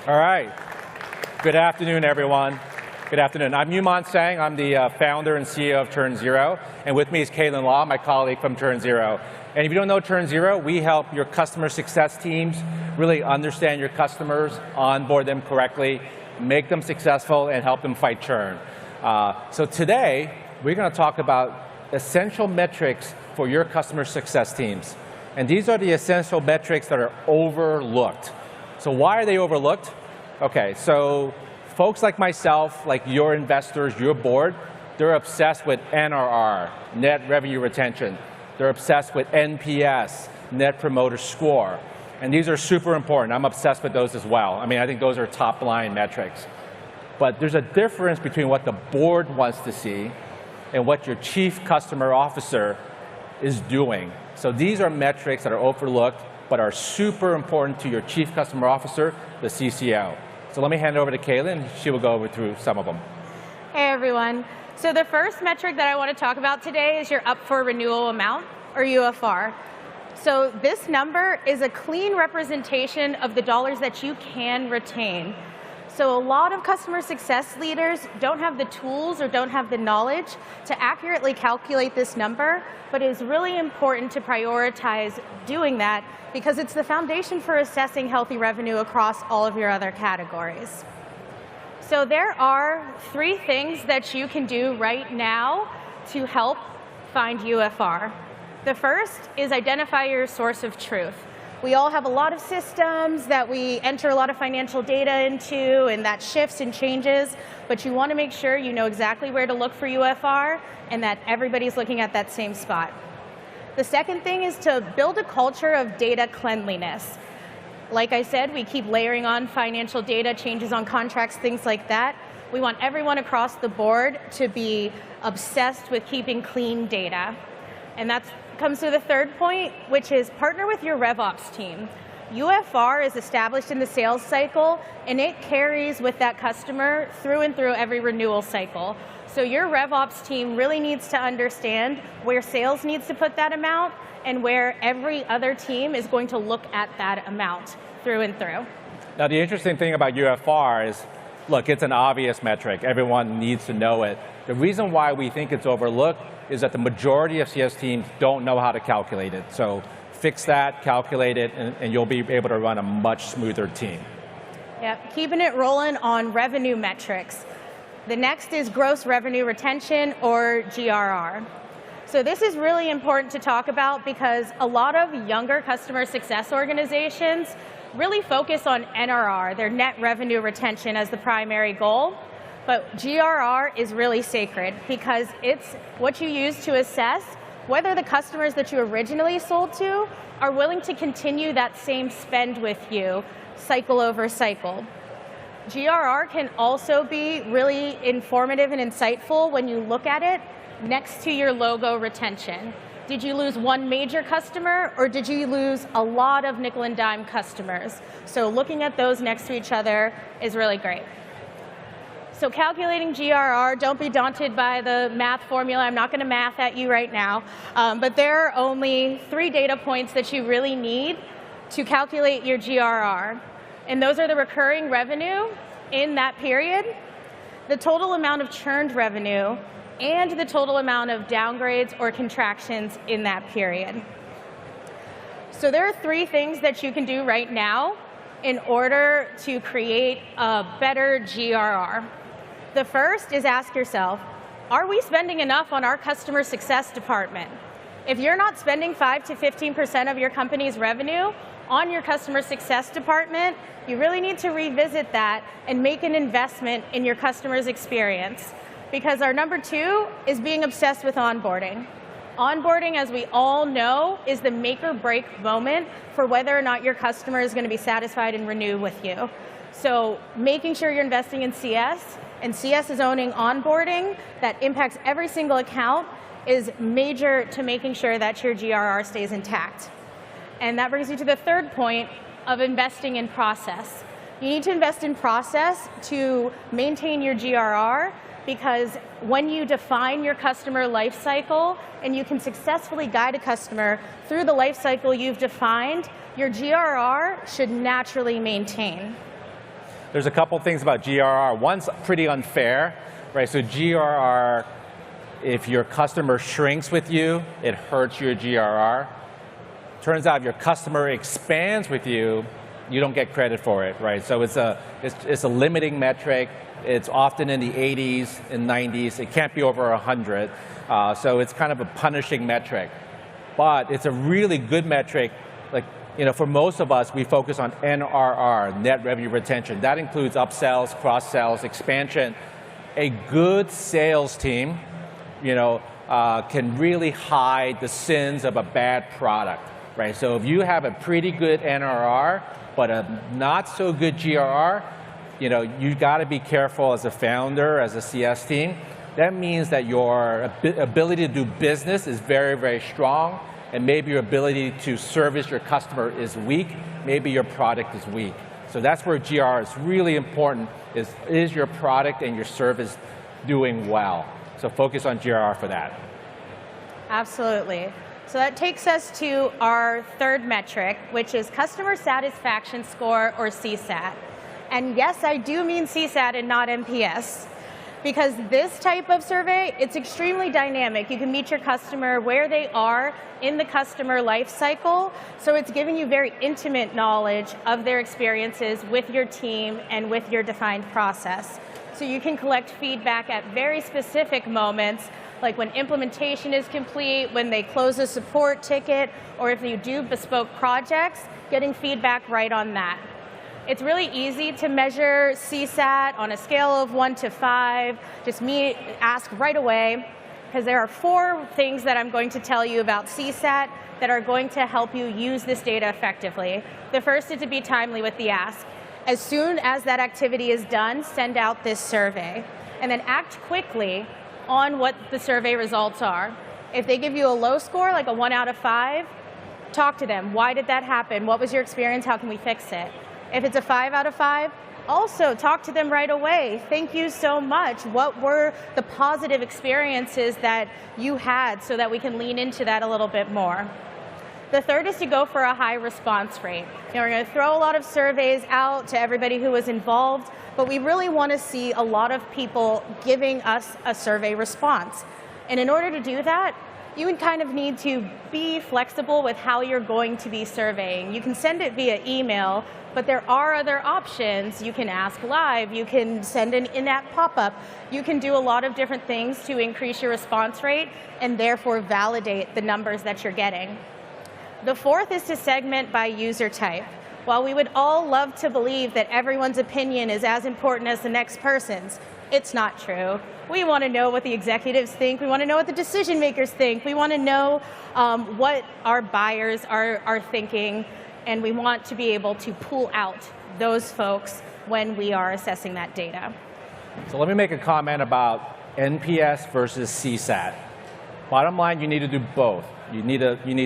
All right. Good afternoon, everyone. Good afternoon. I'm Yuman Sang. I'm the founder and CEO of TurnZero. And with me is Caitlin Law, my colleague from TurnZero. And if you don't know TurnZero, we help your customer success teams really understand your customers, onboard them correctly, make them successful, and help them fight churn. So today, we're going to talk about essential metrics for your customer success teams. And these are the essential metrics that are overlooked. So why are they overlooked? Okay, so folks like myself, like your investors, your board, they're obsessed with NRR, net revenue retention. They're obsessed with NPS, net promoter score. And these are super important. I'm obsessed with those as well. I mean, I think those are top line metrics. But there's a difference between what the board wants to see and what your chief customer officer is doing. So these are metrics that are overlooked, but are super important to your chief customer officer, the CCO. So let me hand it over to Caitlin. She will go through some of them. Hey, everyone. So the first metric that I want to talk about today is your up for renewal amount, or UFR. So this number is a clean representation of the dollars that you can retain. So a lot of customer success leaders don't have the tools or don't have the knowledge to accurately calculate this number, but it is really important to prioritize doing that because it's the foundation for assessing healthy revenue across all of your other categories. So there are 3 things that you can do right now to help find UFR. The first is identify your source of truth. We all have a lot of systems that we enter a lot of financial data into, and that shifts and changes, but you want to make sure you know exactly where to look for UFR and that everybody's looking at that same spot. The second thing is to build a culture of data cleanliness. Like I said, we keep layering on financial data, changes on contracts, things like that. We want everyone across the board to be obsessed with keeping clean data. And that comes to the third point, which is partner with your RevOps team. UFR is established in the sales cycle, and it carries with that customer through and through every renewal cycle. So your RevOps team really needs to understand where sales needs to put that amount and where every other team is going to look at that amount through and through. Now, the interesting thing about UFR is, look, it's an obvious metric. Everyone needs to know it. The reason why we think it's overlooked is that the majority of CS teams don't know how to calculate it. So fix that, calculate it, and you'll be able to run a much smoother team. Yep, keeping it rolling on revenue metrics. The next is gross revenue retention, or GRR. So this is really important to talk about because a lot of younger customer success organizations really focus on NRR, their net revenue retention, as the primary goal. But GRR is really sacred because it's what you use to assess whether the customers that you originally sold to are willing to continue that same spend with you cycle over cycle. GRR can also be really informative and insightful when you look at it next to your logo retention. Did you lose one major customer, or did you lose a lot of nickel and dime customers? So looking at those next to each other is really great. So calculating GRR, don't be daunted by the math formula. I'm not going to math at you right now. But there are only 3 data points that you really need to calculate your GRR. And those are the recurring revenue in that period, the total amount of churned revenue, and the total amount of downgrades or contractions in that period. So there are 3 things that you can do right now in order to create a better GRR. The first is ask yourself, are we spending enough on our customer success department? If you're not spending 5 to 15% of your company's revenue on your customer success department, you really need to revisit that and make an investment in your customer's experience. Because our number 2 is being obsessed with onboarding. Onboarding, as we all know, is the make or break moment for whether or not your customer is going to be satisfied and renew with you. So making sure you're investing in CS, and CS is owning onboarding that impacts every single account, is major to making sure that your GRR stays intact. And that brings you to the third point of investing in process. You need to invest in process to maintain your GRR, because when you define your customer life cycle and you can successfully guide a customer through the life cycle you've defined, your GRR should naturally maintain. there's a couple things about GRR. One's pretty unfair, right? So GRR, if your customer shrinks with you, it hurts your GRR. Turns out if your customer expands with you, you don't get credit for it, right? So it's a limiting metric. It's often in the 80s and 90s. It can't be over 100. So it's kind of a punishing metric. But it's a really good metric. Like, for most of us, we focus on NRR, net revenue retention. That includes upsells, cross-sells, expansion. A good sales team, can really hide the sins of a bad product, right? So if you have a pretty good NRR, but a not so good GRR, you got to be careful as a founder, as a CS team. That means that your ability to do business is very, very strong, and maybe your ability to service your customer is weak, maybe your product is weak. So that's where GRR is really important, is your product and your service doing well? So focus on GRR for that. Absolutely. So that takes us to our third metric, which is customer satisfaction score, or CSAT. And yes, I do mean CSAT and not NPS. Because this type of survey, it's extremely dynamic. You can meet your customer where they are in the customer life cycle. So it's giving you very intimate knowledge of their experiences with your team and with your defined process. So you can collect feedback at very specific moments, like when implementation is complete, when they close a support ticket, or if you do bespoke projects, getting feedback right on that. It's really easy to measure CSAT on a scale of 1 to 5. Just ask right away, because there are 4 things that I'm going to tell you about CSAT that are going to help you use this data effectively. The first is to be timely with the ask. As soon as that activity is done, send out this survey. And then act quickly on what the survey results are. If they give you a low score, like a 1 out of 5, talk to them. Why did that happen? What was your experience? How can we fix it? If it's a 5 out of 5, also talk to them right away. Thank you so much. What were the positive experiences that you had, so that we can lean into that a little bit more? The third is to go for a high response rate. We're going to throw a lot of surveys out to everybody who was involved, but we really want to see a lot of people giving us a survey response. And in order to do that, you would kind of need to be flexible with how you're going to be surveying. You can send it via email, but there are other options. You can ask live, you can send an in-app pop-up, you can do a lot of different things to increase your response rate and therefore validate the numbers that you're getting. The fourth is to segment by user type. While we would all love to believe that everyone's opinion is as important as the next person's, it's not true. We want to know what the executives think. We want to know what the decision makers think. We want to know what our buyers are thinking, and we want to be able to pull out those folks when we are assessing that data. So let me make a comment about NPS versus CSAT. Bottom line, you need to do both. You need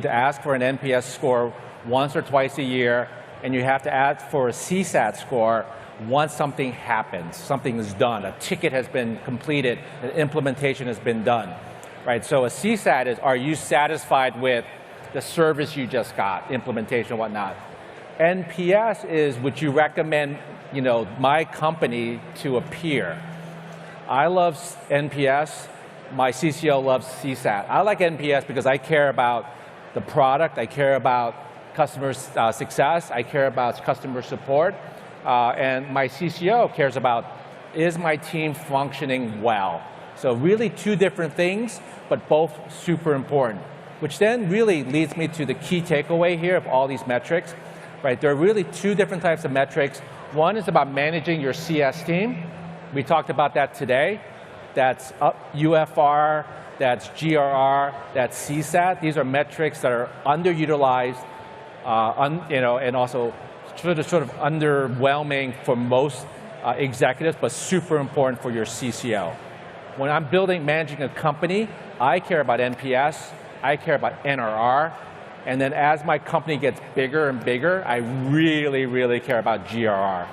to ask for an NPS score once or twice a year, and you have to ask for a CSAT score once something happens, something is done, a ticket has been completed, an implementation has been done, right? So a CSAT is, are you satisfied with the service you just got, implementation, whatnot. NPS is, would you recommend, my company to a peer? I love NPS. My CCO loves CSAT. I like NPS because I care about the product, I care about customer success, I care about customer support, and my CCO cares about, is my team functioning well? So really 2 different things, but both super important. Which then really leads me to the key takeaway here of all these metrics, right? There are really 2 different types of metrics. One is about managing your CS team. We talked about that today. That's UFR, that's GRR, that's CSAT. These are metrics that are underutilized, and also sort of underwhelming for most executives, but super important for your CCO. When I'm managing a company, I care about NPS, I care about NRR, and then as my company gets bigger and bigger, I really, really care about GRR.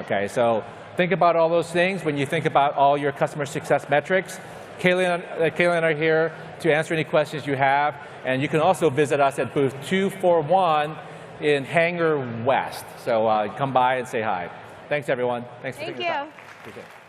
Okay, so think about all those things when you think about all your customer success metrics. Kayla and I are here to answer any questions you have, and you can also visit us at booth 241 in Hangar West. So come by and say hi. Thanks, everyone. Thanks for Thank taking the time. you. Appreciate it.